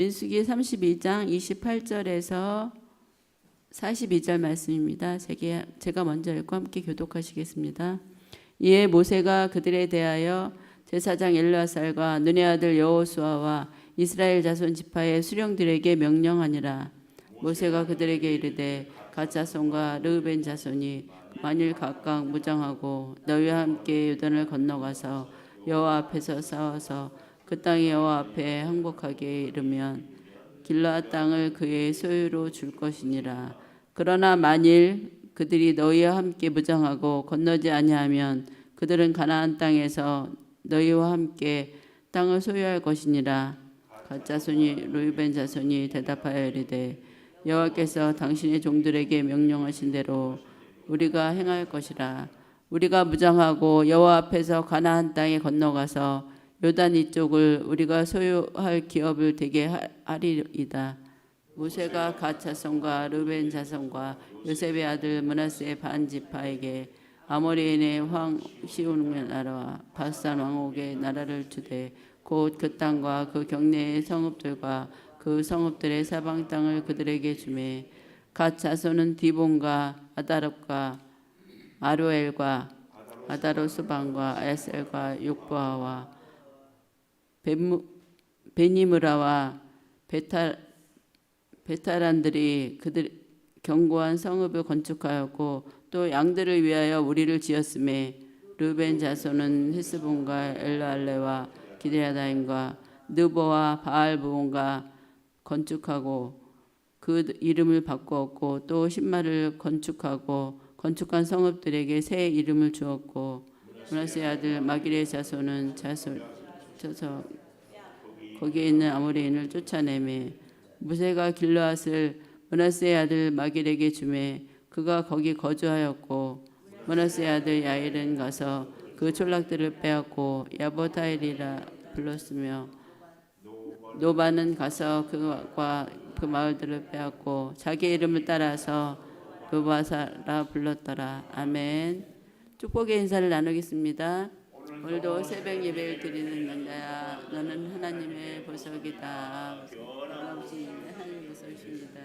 민수기 32장 28절에서 42절 말씀입니다. 제가 먼저 읽고 함께 교독하시겠습니다. 이에 모세가 그들에 대하여 제사장 엘르아살과 눈의 아들 여호수아와 이스라엘 자손 지파의 수령들에게 명령하니라. 모세가 그들에게 이르되 갓 자손과 르우벤 자손이 만일 각각 무장하고 너희와 함께 요단을 건너가서 여호와 앞에서 싸워서 그 땅이 여호와 앞에 항복하게 이르면 길르앗 땅을 그의 소유로 줄 것이니라. 그러나 만일 그들이 너희와 함께 무장하고 건너지 아니하면 그들은 가나안 땅에서 너희와 함께 땅을 소유할 것이니라. 갓 자손이 르우벤 자손이 대답하여 이르되 여호와께서 당신의 종들에게 명령하신 대로 우리가 행할 것이라. 우리가 무장하고 여호와 앞에서 가나안 땅에 건너가서 요단 이쪽을 우리가 소유할 기업을 되게 하리이다. 모세가 갓 자손과 르벤 자손과 요셉의 아들 므낫세의 반 지파에게 아모리인의 왕 시온의 나라와 바산 왕옥의 나라를 주되 곧 그 땅과 그 경내의 성읍들과 그 성읍들의 사방 땅을 그들에게 주매 갓 자손은 디본과 아다롭과 아로엘과 아다로스방과 에셀과 욕보아와 베니므라와 베타란들이 그들 견고한 성읍을 건축하였고 또 양들을 위하여 우리를 지었음에 르벤 자손은 헤스본과 엘르알레와 기드야다임과 느보와 바알부온과 건축하고 그 이름을 바꾸었고 또 신마를 건축하고 건축한 성읍들에게 새 이름을 주었고 므낫세 아들 마길의 자손은 쳐서 거기에 있는 아모리인을 쫓아내매 모세가 길르앗을 므낫세의 아들 마길에게 주매 그가 거기 거주하였고 므낫세의 아들 야일은 가서 그 촌락들을 빼앗고 야보타일이라 불렀으며 노바는 가서 그와 그 마을들을 빼앗고 자기 이름을 따라서 노바사라 불렀더라. 아멘. 축복의 인사를 나누겠습니다. 오늘도 새벽 예배를 드리는 남자야 너는 하나님의 보석이다. 하나님의 보석이십니다.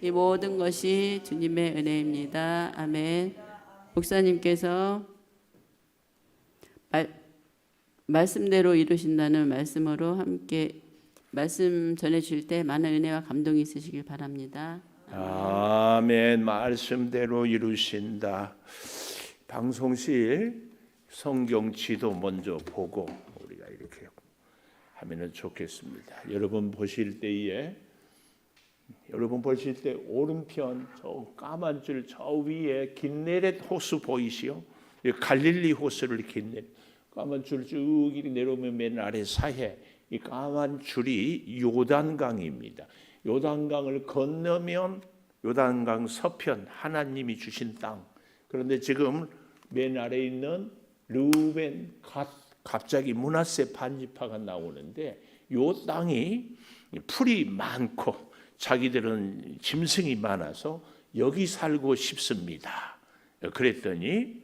이 모든 것이 주님의 은혜입니다. 아멘. 목사님께서 말씀대로 이루신다는 말씀으로 함께 말씀 전해주실 때 많은 은혜와 감동이 있으시길 바랍니다. 아멘. 말씀대로 이루신다. 방송실 성경 지도 먼저 보고 우리가 이렇게 하면은 좋겠습니다. 여러분 보실 때 오른편 저 까만 줄 저 위에 긴네렛 호수 보이시오? 갈릴리 호수를 긴네렛 까만 줄 쭉 이렇게 내려오면 맨 아래 사해 이 까만 줄이 요단강입니다. 요단강을 건너면 요단강 서편 하나님이 주신 땅. 그런데 지금 맨 아래에 있는 르우벤 갑자기 므낫세 반지파가 나오는데 요 땅이 풀이 많고 자기들은 짐승이 많아서 여기 살고 싶습니다. 그랬더니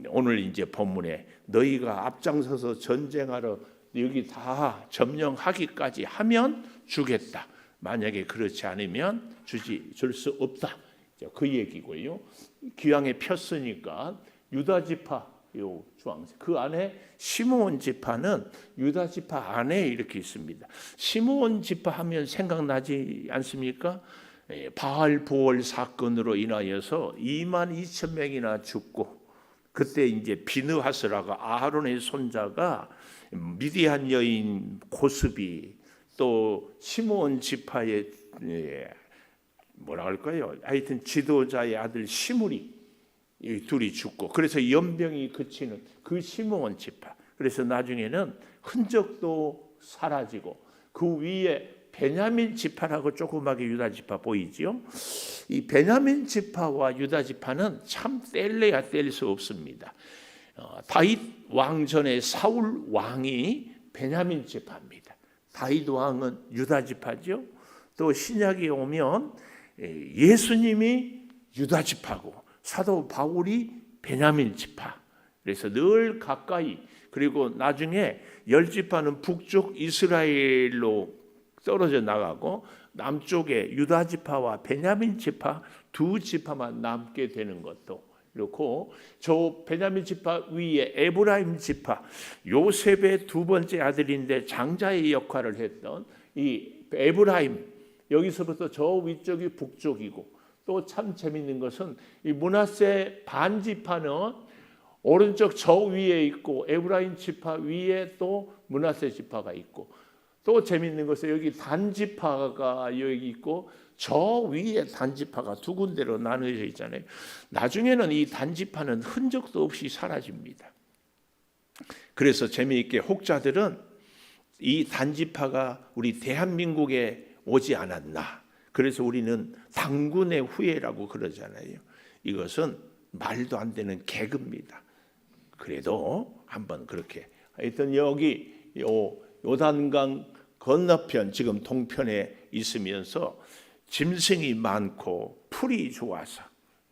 오늘 이제 본문에 너희가 앞장서서 전쟁하러 여기 다 점령하기까지 하면 주겠다. 만약에 그렇지 않으면 줄 수 없다. 그 얘기고요. 기왕에 폈으니까 유다 지파 요 주황색 그 안에 시므온 지파는 유다 지파 안에 이렇게 있습니다. 시므온 지파 하면 생각나지 않습니까? 바알 부올 사건으로 인하여서 22,000명이나 죽고 그때 이제 비느하스라가 아론의 손자가 미디안 여인 고스비 또 시므온 지파의 뭐라 할까요? 하여튼 지도자의 아들 시므리 이 둘이 죽고 그래서 연병이 그치는 그 시므온 지파. 그래서 나중에는 흔적도 사라지고 그 위에 베냐민 지파라고 조그맣게 유다 지파 보이지요? 이 베냐민 지파와 유다 지파는 참 뗄래야 뗄 수 없습니다. 다윗 왕 전에 사울 왕이 베냐민 지파입니다. 다윗 왕은 유다 지파죠. 또 신약에 오면 예수님이 유다 지파고 사도 바울이 베냐민 지파. 그래서 늘 가까이 그리고 나중에 10지파는 북쪽 이스라엘로 떨어져 나가고 남쪽에 유다 지파와 베냐민 지파 두 지파만 남게 되는 것도 그렇고, 저 베냐민 지파 위에 에브라임 지파, 요셉의 두 번째 아들인데 장자의 역할을 했던 이 에브라임, 여기서부터 저 위쪽이 북쪽이고, 또 참 재밌는 것은 이 므낫세 반지파는 오른쪽 저 위에 있고 에브라임 지파 위에 또 므낫세 지파가 있고, 또 재밌는 것은 여기 단지파가 여기 있고 저 위에 단지파가 두 군데로 나누어져 있잖아요. 나중에는 이 단지파는 흔적도 없이 사라집니다. 그래서 재미있게 혹자들은 이 단지파가 우리 대한민국에 오지 않았나, 그래서 우리는 당군의 후예라고 그러잖아요. 이것은 말도 안 되는 개그입니다. 그래도 한번 그렇게 하여튼 여기 요단강 건너편 지금 동편에 있으면서 짐승이 많고 풀이 좋아서,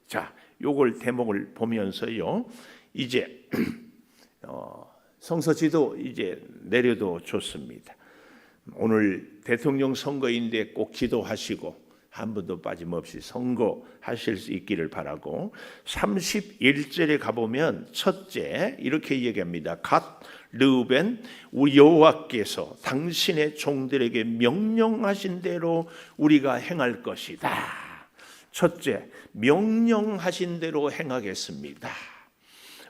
자, 요걸 대목을 보면서요, 이제 성서지도 이제 내려도 좋습니다. 오늘 대통령 선거인데 꼭 기도하시고 한 번도 빠짐없이 선거하실 수 있기를 바라고, 31절에 가보면 첫째 이렇게 얘기합니다. 갓 르우벤, 우리 여호와께서 당신의 종들에게 명령하신 대로 우리가 행할 것이다. 첫째, 명령하신 대로 행하겠습니다.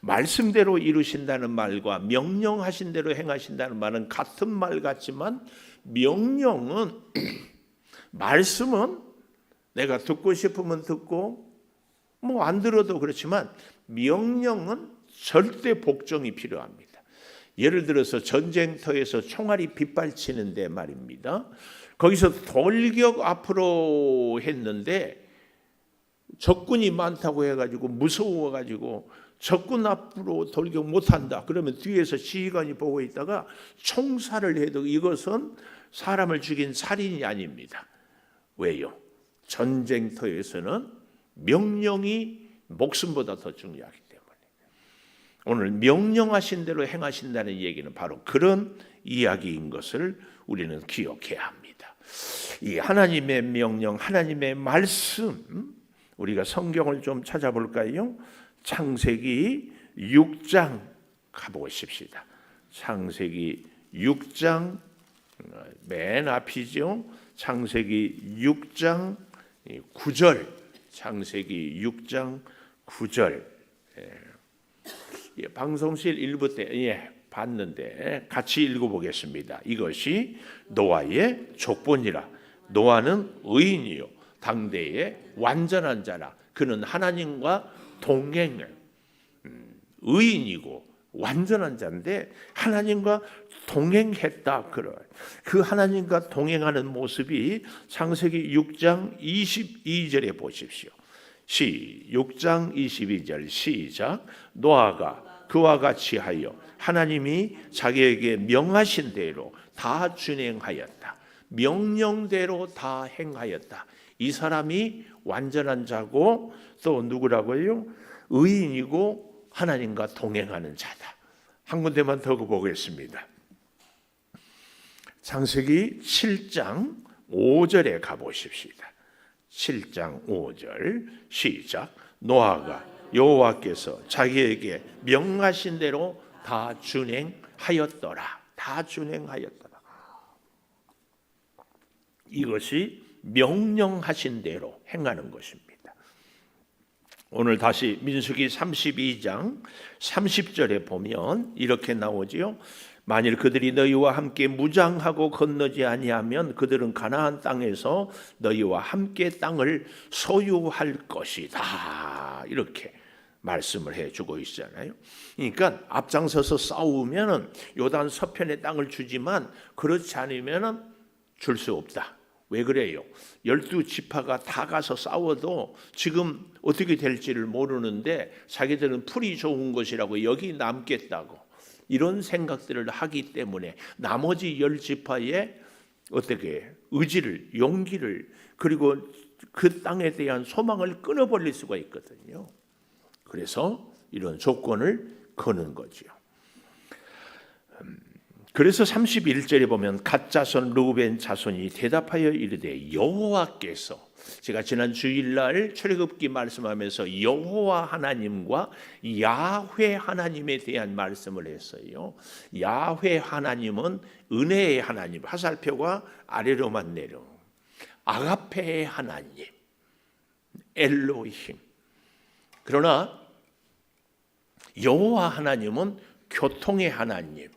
말씀대로 이루신다는 말과 명령하신 대로 행하신다는 말은 같은 말 같지만, 명령은 말씀은 내가 듣고 싶으면 듣고 뭐 안 들어도 그렇지만, 명령은 절대 복종이 필요합니다. 예를 들어서 전쟁터에서 총알이 빗발치는데 말입니다. 거기서 돌격 앞으로 했는데 적군이 많다고 해가지고 무서워가지고 적군 앞으로 돌격 못한다. 그러면 뒤에서 지휘관이 보고 있다가 총살을 해도 이것은 사람을 죽인 살인이 아닙니다. 왜요? 전쟁터에서는 명령이 목숨보다 더 중요하기 때문에. 오늘 명령하신 대로 행하신다는 얘기는 바로 그런 이야기인 것을 우리는 기억해야 합니다. 이 하나님의 명령, 하나님의 말씀, 우리가 성경을 좀 찾아볼까요? 창세기 6장 가보십시다. 창세기 6장 맨 앞이죠. 창세기 6장 9절. 창세기 6장 9절. 방송실 1부 때 봤는데 같이 읽어보겠습니다. 이것이 노아의 족보니라. 노아는 의인이요 당대의 완전한 자라. 그는 하나님과 동행을, 의인이고 완전한 자인데 하나님과 동행했다. 그 하나님과 동행하는 모습이 창세기 6장 22절에 보십시오. 6장 22절 시작. 노아가 그와 같이 하여 하나님이 자기에게 명하신 대로 다 준행하였다. 명령대로 다 행하였다. 이 사람이 완전한 자고 또 누구라고요? 의인이고 하나님과 동행하는 자다. 한 군데만 더 보겠습니다. 창세기 7장 5절에 가보십시다. 7장 5절 시작. 노아가 여호와께서 자기에게 명하신 대로 다 준행하였더라. 다 준행하였더라. 이것이 명령하신 대로 행하는 것입니다. 오늘 다시 민수기 32장 30절에 보면 이렇게 나오지요. 만일 그들이 너희와 함께 무장하고 건너지 아니하면 그들은 가나안 땅에서 너희와 함께 땅을 소유할 것이다. 이렇게 말씀을 해주고 있잖아요. 그러니까 앞장서서 싸우면 요단 서편의 땅을 주지만 그렇지 않으면 줄 수 없다. 왜 그래요? 12지파가 다 가서 싸워도 지금 어떻게 될지를 모르는데 자기들은 풀이 좋은 것이라고 여기 남겠다고 이런 생각들을 하기 때문에 나머지 10지파의 어떻게 의지를, 용기를, 그리고 그 땅에 대한 소망을 끊어버릴 수가 있거든요. 그래서 이런 조건을 거는 거죠. 그래서 31절에 보면 갓 자손 르우벤 자손이 대답하여 이르되 여호와께서, 제가 지난 주일날 출애굽기 말씀하면서 여호와 하나님과 야훼 하나님에 대한 말씀을 했어요. 야훼 하나님은 은혜의 하나님, 화살표가 아래로만 내려, 아가페의 하나님, 엘로힘. 그러나 여호와 하나님은 교통의 하나님,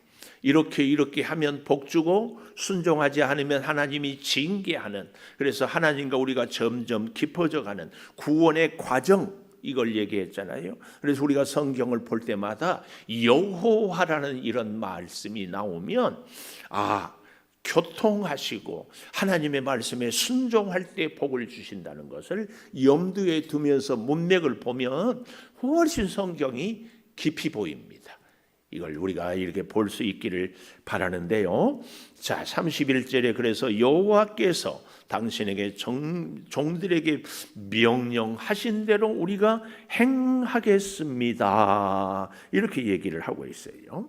이렇게 하면 복 주고 순종하지 않으면 하나님이 징계하는, 그래서 하나님과 우리가 점점 깊어져 가는 구원의 과정, 이걸 얘기했잖아요. 그래서 우리가 성경을 볼 때마다 여호와라는 이런 말씀이 나오면 교통하시고 하나님의 말씀에 순종할 때 복을 주신다는 것을 염두에 두면서 문맥을 보면 훨씬 성경이 깊이 보입니다. 이걸 우리가 이렇게 볼 수 있기를 바라는데요. 자, 31절에 그래서 여호와께서 당신에게 종들에게 명령하신 대로 우리가 행하겠습니다. 이렇게 얘기를 하고 있어요.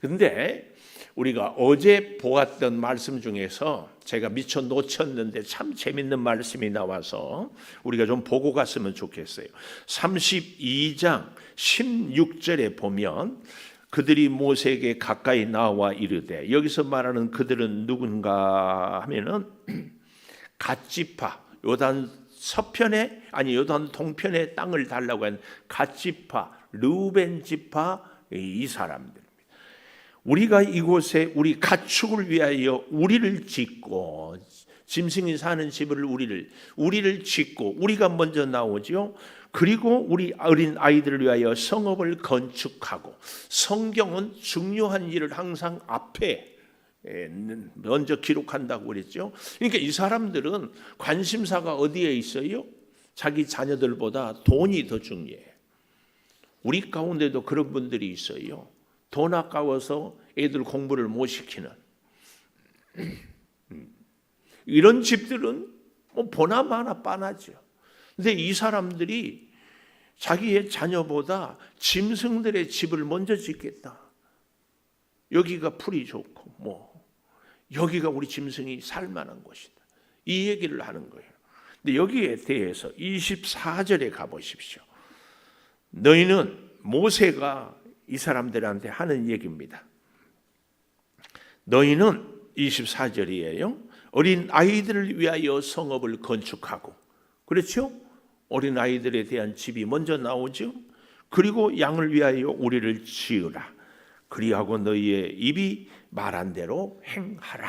그런데 우리가 어제 보았던 말씀 중에서 제가 미처 놓쳤는데 참 재밌는 말씀이 나와서 우리가 좀 보고 갔으면 좋겠어요. 32장 16절에 보면 그들이 모세에게 가까이 나와 이르되, 여기서 말하는 그들은 누군가 하면은 갓지파, 요단 서편에 요단 동편에 땅을 달라고 한 갓지파, 르우벤 지파, 이 사람들입니다. 우리가 이곳에 우리 가축을 위하여 우리를 짓고, 짐승이 사는 집을 우리를 짓고, 우리가 먼저 나오죠. 그리고 우리 어린 아이들을 위하여 성읍을 건축하고, 성경은 중요한 일을 항상 앞에 먼저 기록한다고 그랬죠. 그러니까 이 사람들은 관심사가 어디에 있어요? 자기 자녀들보다 돈이 더 중요해요. 우리 가운데도 그런 분들이 있어요. 돈 아까워서 애들 공부를 못 시키는 이런 집들은 뭐 보나 마나 빤하죠. 근데 이 사람들이 자기의 자녀보다 짐승들의 집을 먼저 짓겠다. 여기가 풀이 좋고 여기가 우리 짐승이 살만한 곳이다. 이 얘기를 하는 거예요. 근데 여기에 대해서 24절에 가보십시오. 너희는, 모세가 이 사람들한테 하는 얘기입니다. 너희는 24절이에요. 어린 아이들을 위하여 성읍을 건축하고, 그렇죠? 어린 아이들에 대한 집이 먼저 나오죠. 그리고 양을 위하여 우리를 지으라. 그리하고 너희의 입이 말한 대로 행하라.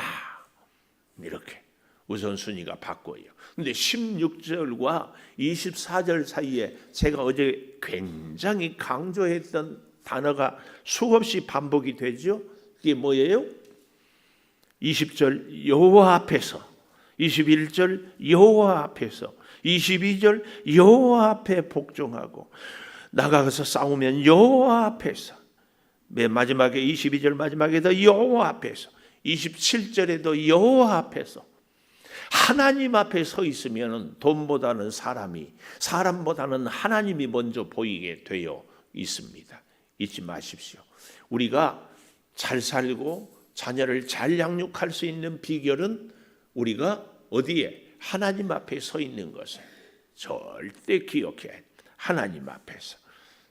이렇게 우선순위가 바꿔요. 근데 16절과 24절 사이에 제가 어제 굉장히 강조했던 단어가 수없이 반복이 되죠. 이게 뭐예요? 20절 여호와 앞에서, 21절 여호와 앞에서, 22절 여호와 앞에 복종하고, 나가서 싸우면 여호와 앞에서, 맨 마지막에 22절 마지막에도 여호와 앞에서, 27절에도 여호와 앞에서, 하나님 앞에 서 있으면 돈보다는 사람보다는 하나님이 먼저 보이게 되어 있습니다. 잊지 마십시오. 우리가 잘 살고 자녀를 잘 양육할 수 있는 비결은 우리가 어디에? 하나님 앞에 서 있는 것을 절대 기억해. 하나님 앞에서.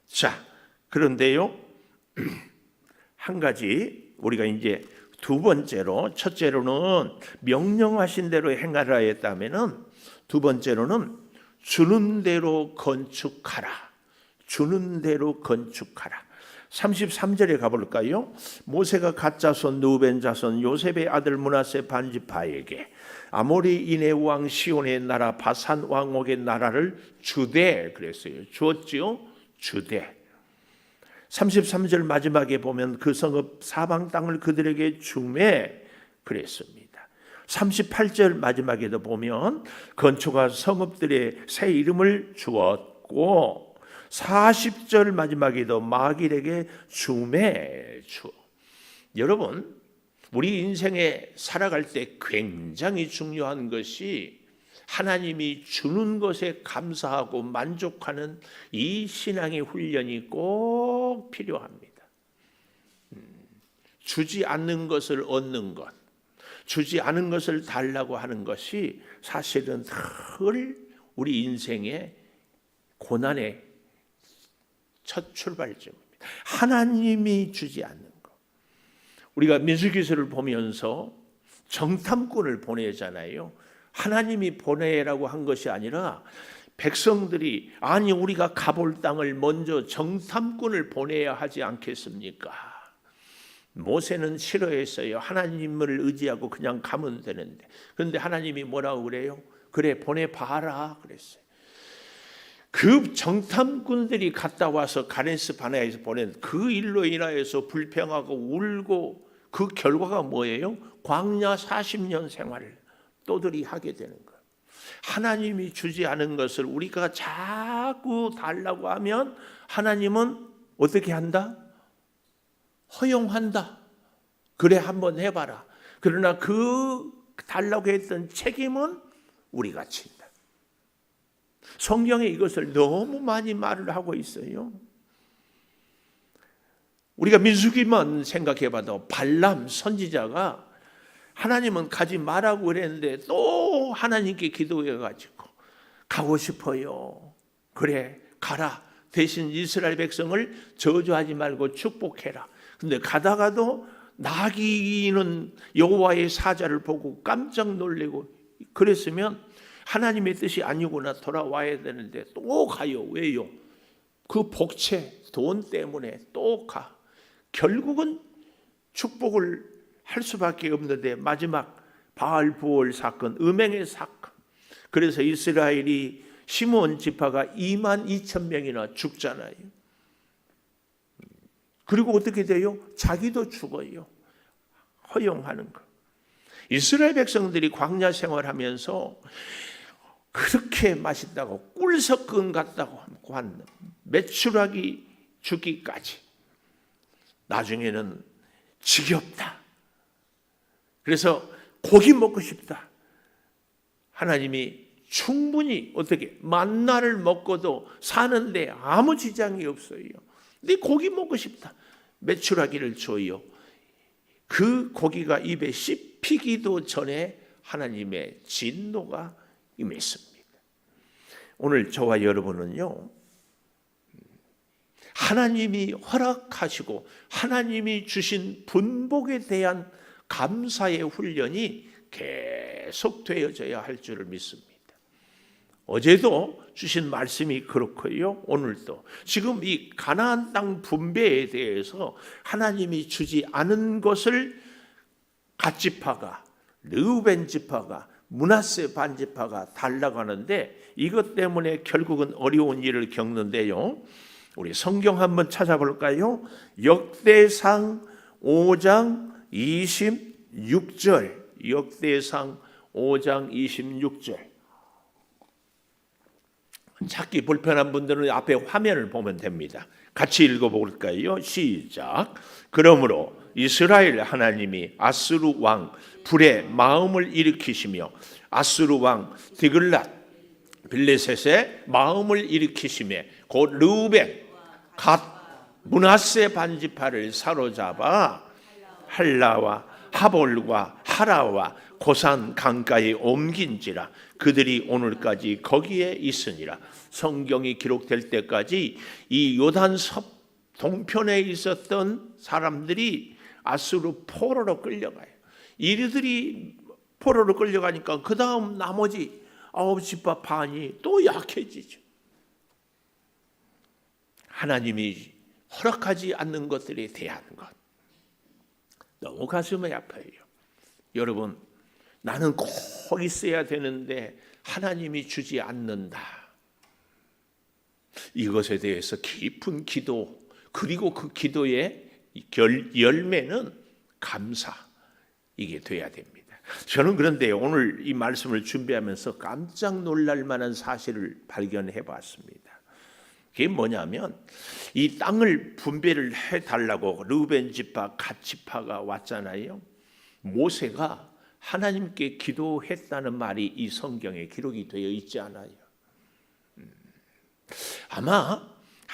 자, 그런데요, 한 가지 우리가 이제 두 번째로, 첫째로는 명령하신 대로 행하라 했다면은, 두 번째로는 주는 대로 건축하라. 주는 대로 건축하라. 33절에 가볼까요? 모세가 갓 자손 르우벤 자손 요셉의 아들 므낫세 반지파에게 아모리인의 왕 시온의 나라 바산 왕옥의 나라를 주되 그랬어요. 주었지요? 주되. 33절 마지막에 보면 그 성읍 사방 땅을 그들에게 주매 그랬습니다. 38절 마지막에도 보면 건축한 성읍들의 새 이름을 주었고, 40절 마지막에도 마길에게 주매 주. 여러분, 우리 인생에 살아갈 때 굉장히 중요한 것이 하나님이 주는 것에 감사하고 만족하는 이 신앙의 훈련이 꼭 필요합니다. 주지 않는 것을 얻는 것, 주지 않은 것을 달라고 하는 것이 사실은 늘 우리 인생의 고난의 첫 출발점입니다. 하나님이 주지 않는 것. 우리가 민수기서를 보면서 정탐꾼을 보내잖아요. 하나님이 보내라고 한 것이 아니라 백성들이 아니 우리가 가볼 땅을 먼저 정탐꾼을 보내야 하지 않겠습니까? 모세는 싫어했어요. 하나님을 의지하고 그냥 가면 되는데. 그런데 하나님이 뭐라고 그래요? 그래 보내봐라 그랬어요. 그 정탐꾼들이 갔다 와서 가데스 바네아에서 보낸 그 일로 인하여서 불평하고 울고 그 결과가 뭐예요? 광야 40년 생활을 또들이 하게 되는 거예요. 하나님이 주지 않은 것을 우리가 자꾸 달라고 하면 하나님은 어떻게 한다? 허용한다. 그래 한번 해봐라. 그러나 그 달라고 했던 책임은 우리가 진다. 성경에 이것을 너무 많이 말을 하고 있어요. 우리가 민수기만 생각해봐도 발람 선지자가 하나님은 가지 말라고 그랬는데 또 하나님께 기도해가지고 가고 싶어요. 그래 가라. 대신 이스라엘 백성을 저주하지 말고 축복해라. 근데 가다가도 나귀는 여호와의 사자를 보고 깜짝 놀래고 그랬으면 하나님의 뜻이 아니구나 돌아와야 되는데 또 가요. 왜요? 그 복채 돈 때문에 또 가. 결국은 축복을 할 수밖에 없는데 마지막 바알 부올 사건, 음행의 사건. 그래서 이스라엘이 시므온 지파가 22,000명이나 죽잖아요. 그리고 어떻게 돼요? 자기도 죽어요. 허용하는 거. 이스라엘 백성들이 광야 생활하면서 그렇게 맛있다고 꿀섞은 같다고 한 메추라기 주기까지 나중에는 지겹다. 그래서 고기 먹고 싶다. 하나님이 충분히 어떻게 만나를 먹고도 사는데 아무 지장이 없어요. 근데 고기 먹고 싶다. 메추라기를 줘요. 그 고기가 입에 씹히기도 전에 하나님의 진노가 임했습니다. 오늘 저와 여러분은요, 하나님이 허락하시고 하나님이 주신 분복에 대한 감사의 훈련이 계속 되어져야 할 줄을 믿습니다. 어제도 주신 말씀이 그렇고요. 오늘도 지금 이 가나안 땅 분배에 대해서 하나님이 주지 않은 것을 갓 지파가, 르우벤 지파가, 므낫세 반 지파가 달라고 하는데 이것 때문에 결국은 어려운 일을 겪는데요. 우리 성경 한번 찾아볼까요? 역대상 5장 26절. 역대상 5장 26절. 찾기 불편한 분들은 앞에 화면을 보면 됩니다. 같이 읽어볼까요? 시작. 그러므로 이스라엘 하나님이 아수르 왕 불의 마음을 일으키시며 아수르 왕 디글랏 빌레셋의 마음을 일으키시며 곧 르우벤 갓 므낫세 반지파를 사로잡아 할라와 하볼과 하라와 고산 강가에 옮긴지라. 그들이 오늘까지 거기에 있으니라. 성경이 기록될 때까지 이 요단섭 동편에 있었던 사람들이 아수르 포로로 끌려가요. 이들이 포로로 끌려가니까 그 다음 나머지 9지파 반이 또 약해지죠. 하나님이 허락하지 않는 것들에 대한 것 너무 가슴이 아파요. 여러분, 나는 꼭 있어야 되는데 하나님이 주지 않는다. 이것에 대해서 깊은 기도, 그리고 그 기도의 열매는 감사, 이게 돼야 됩니다. 저는 그런데 오늘 이 말씀을 준비하면서 깜짝 놀랄 만한 사실을 발견해 봤습니다. 그게 뭐냐면 이 땅을 분배를 해달라고 르우벤 지파, 갓 지파가 왔잖아요. 모세가 하나님께 기도했다는 말이 이 성경에 기록이 되어 있지 않아요. 아마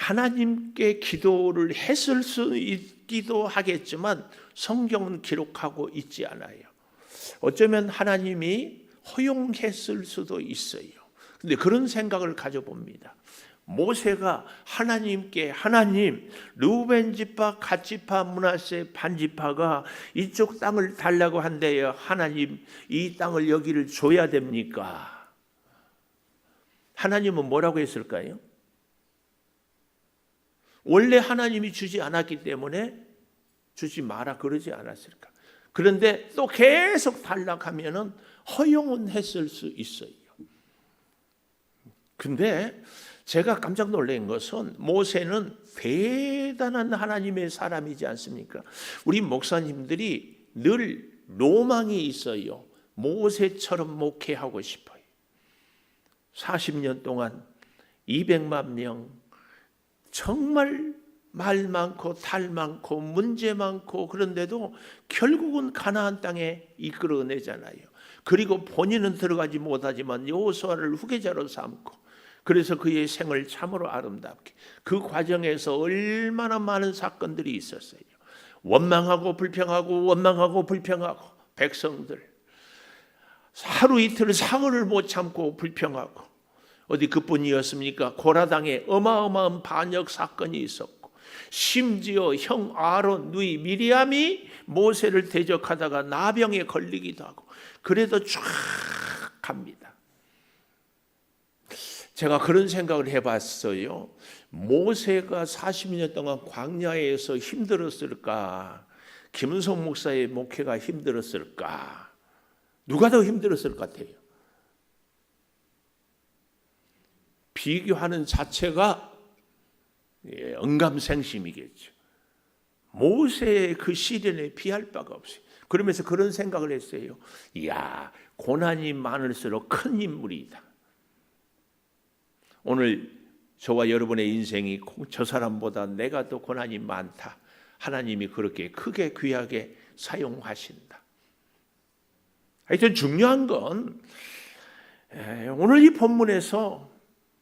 하나님께 기도를 했을 수 있기도 하겠지만 성경은 기록하고 있지 않아요. 어쩌면 하나님이 허용했을 수도 있어요. 근데 그런 생각을 가져봅니다. 모세가 하나님께 하나님, 르우벤 지파, 갓 지파, 므낫세 반 지파가 이쪽 땅을 달라고 한대요. 하나님, 이 땅을 여기를 줘야 됩니까? 하나님은 뭐라고 했을까요? 원래 하나님이 주지 않았기 때문에 주지 마라 그러지 않았을까? 그런데 또 계속 달라하면은 허용은 했을 수 있어요. 근데 제가 깜짝 놀란 것은 모세는 대단한 하나님의 사람이지 않습니까? 우리 목사님들이 늘 로망이 있어요. 모세처럼 목회하고 싶어요. 40년 동안 200만 명, 정말 말 많고 탈 많고 문제 많고 그런데도 결국은 가나안 땅에 이끌어내잖아요. 그리고 본인은 들어가지 못하지만 여호수아를 후계자로 삼고, 그래서 그의 생을 참으로 아름답게, 그 과정에서 얼마나 많은 사건들이 있었어요. 원망하고 불평하고 원망하고 불평하고, 백성들 하루 이틀 사흘을 못 참고 불평하고, 어디 그뿐이었습니까? 고라당에 어마어마한 반역 사건이 있었고, 심지어 형 아론 누이 미리암이 모세를 대적하다가 나병에 걸리기도 하고, 그래도 쫙 갑니다. 제가 그런 생각을 해봤어요. 모세가 40년 동안 광야에서 힘들었을까? 김은성 목사의 목회가 힘들었을까? 누가 더 힘들었을 것 같아요? 비교하는 자체가 언감생심이겠죠. 모세의 그 시련에 비할 바가 없어요. 그러면서 그런 생각을 했어요. 이야, 고난이 많을수록 큰 인물이다. 오늘 저와 여러분의 인생이 저 사람보다 내가 더 고난이 많다. 하나님이 그렇게 크게 귀하게 사용하신다. 하여튼 중요한 건 오늘 이 본문에서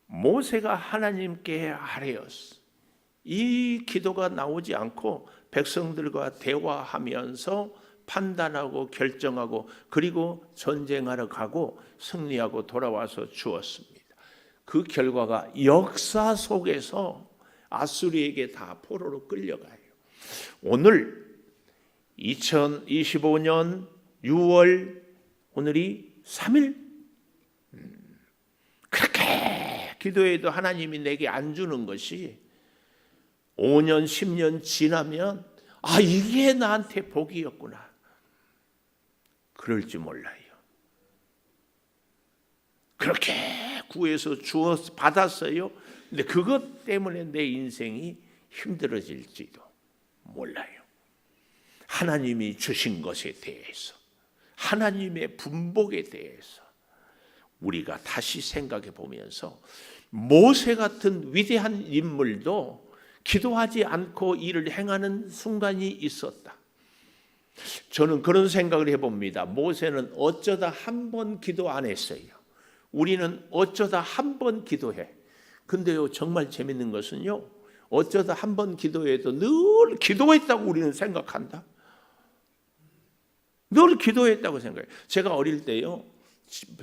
모세가 하나님께 아뢰었어. 이 기도가 나오지 않고 백성들과 대화하면서 판단하고 결정하고, 그리고 전쟁하러 가고 승리하고 돌아와서 주었습니다. 그 결과가 역사 속에서 아수리에게 다 포로로 끌려가요. 오늘 2025년 6월 오늘이 3일, 그렇게 기도해도 하나님이 내게 안 주는 것이 5년 10년 지나면 이게 나한테 복이었구나, 그럴지 몰라요. 그렇게 구해서 주어서 받았어요. 근데 그것 때문에 내 인생이 힘들어질지도 몰라요. 하나님이 주신 것에 대해서, 하나님의 분복에 대해서 우리가 다시 생각해 보면서, 모세 같은 위대한 인물도 기도하지 않고 일을 행하는 순간이 있었다. 저는 그런 생각을 해봅니다. 모세는 어쩌다 한 번 기도 안 했어요. 우리는 어쩌다 한 번 기도해. 근데요, 정말 재밌는 것은요, 어쩌다 한 번 기도해도 늘 기도했다고 우리는 생각한다. 늘 기도했다고 생각해요. 제가 어릴 때요,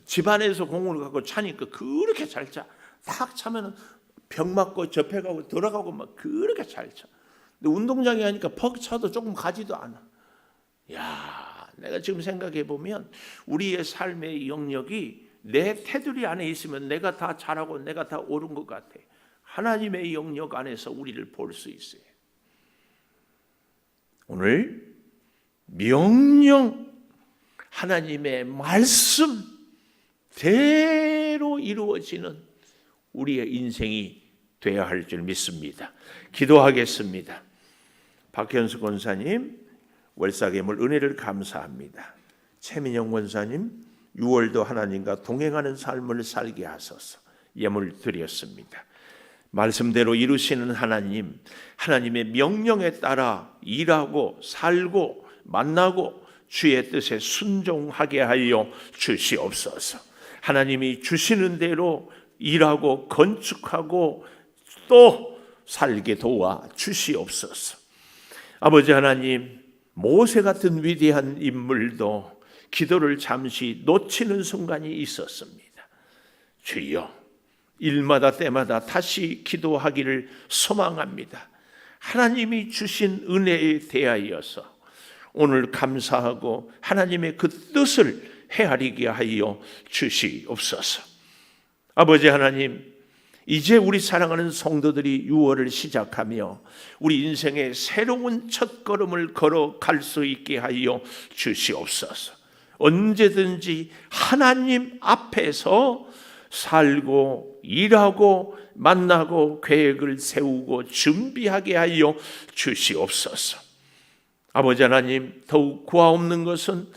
집안에서 공을 갖고 차니까 그렇게 잘 차. 탁 차면은 벽 맞고 접해가고 돌아가고 막 그렇게 잘 차. 근데 운동장에 하니까 퍽 차도 조금 가지도 않아. 야, 내가 지금 생각해 보면 우리의 삶의 영역이 내 테두리 안에 있으면 내가 다 잘하고 내가 다 옳은 것 같아. 하나님의 영역 안에서 우리를 볼 수 있어요. 오늘 명령, 하나님의 말씀 대로 이루어지는 우리의 인생이 되어야 할 줄 믿습니다. 기도하겠습니다. 박현수 권사님, 월사괴물 은혜를 감사합니다. 최민영 권사님, 6월도 하나님과 동행하는 삶을 살게 하소서. 예물 드렸습니다. 말씀대로 이루시는 하나님, 하나님의 명령에 따라 일하고 살고 만나고 주의 뜻에 순종하게 하여 주시옵소서. 하나님이 주시는 대로 일하고 건축하고 또 살게 도와 주시옵소서. 아버지 하나님, 모세 같은 위대한 인물도 기도를 잠시 놓치는 순간이 있었습니다. 주여, 일마다 때마다 다시 기도하기를 소망합니다. 하나님이 주신 은혜에 대하여서 오늘 감사하고 하나님의 그 뜻을 헤아리게 하여 주시옵소서. 아버지 하나님, 이제 우리 사랑하는 성도들이 6월을 시작하며 우리 인생의 새로운 첫걸음을 걸어갈 수 있게 하여 주시옵소서. 언제든지 하나님 앞에서 살고 일하고 만나고 계획을 세우고 준비하게 하여 주시옵소서. 아버지 하나님, 더욱 구하옵는 것은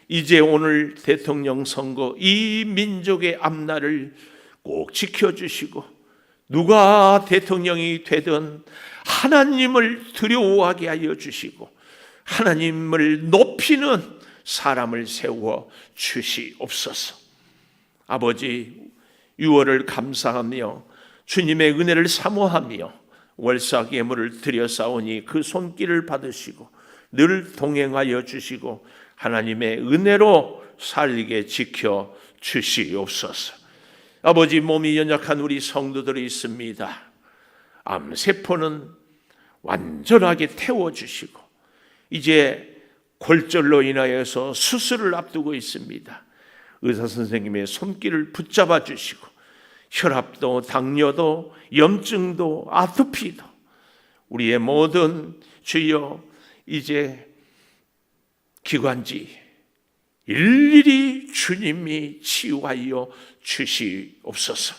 이제 오늘 대통령 선거 이 민족의 앞날을 꼭 지켜주시고 누가 대통령이 되든 하나님을 두려워하게 하여 주시고 하나님을 높이는 사람을 세워 주시옵소서. 아버지, 6월을 감사하며 주님의 은혜를 사모하며 월삭 예물을 드려싸우니 그 손길을 받으시고 늘 동행하여 주시고 하나님의 은혜로 살게 지켜 주시옵소서. 아버지, 몸이 연약한 우리 성도들이 있습니다. 암세포는 완전하게 태워주시고 이제 골절로 인하여서 수술을 앞두고 있습니다. 의사 선생님의 손길을 붙잡아 주시고 혈압도 당뇨도 염증도 아토피도 우리의 모든 주여 이제 기관지 일일이 주님이 치유하여 주시옵소서.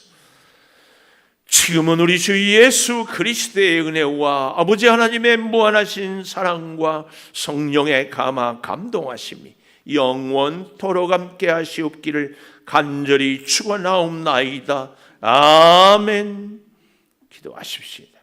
지금은 우리 주 예수 그리스도의 은혜와 아버지 하나님의 무한하신 사랑과 성령의 감화 감동하심이 영원토록 함께 하시옵기를 간절히 축원하옵나이다. 아멘. 기도하십시다.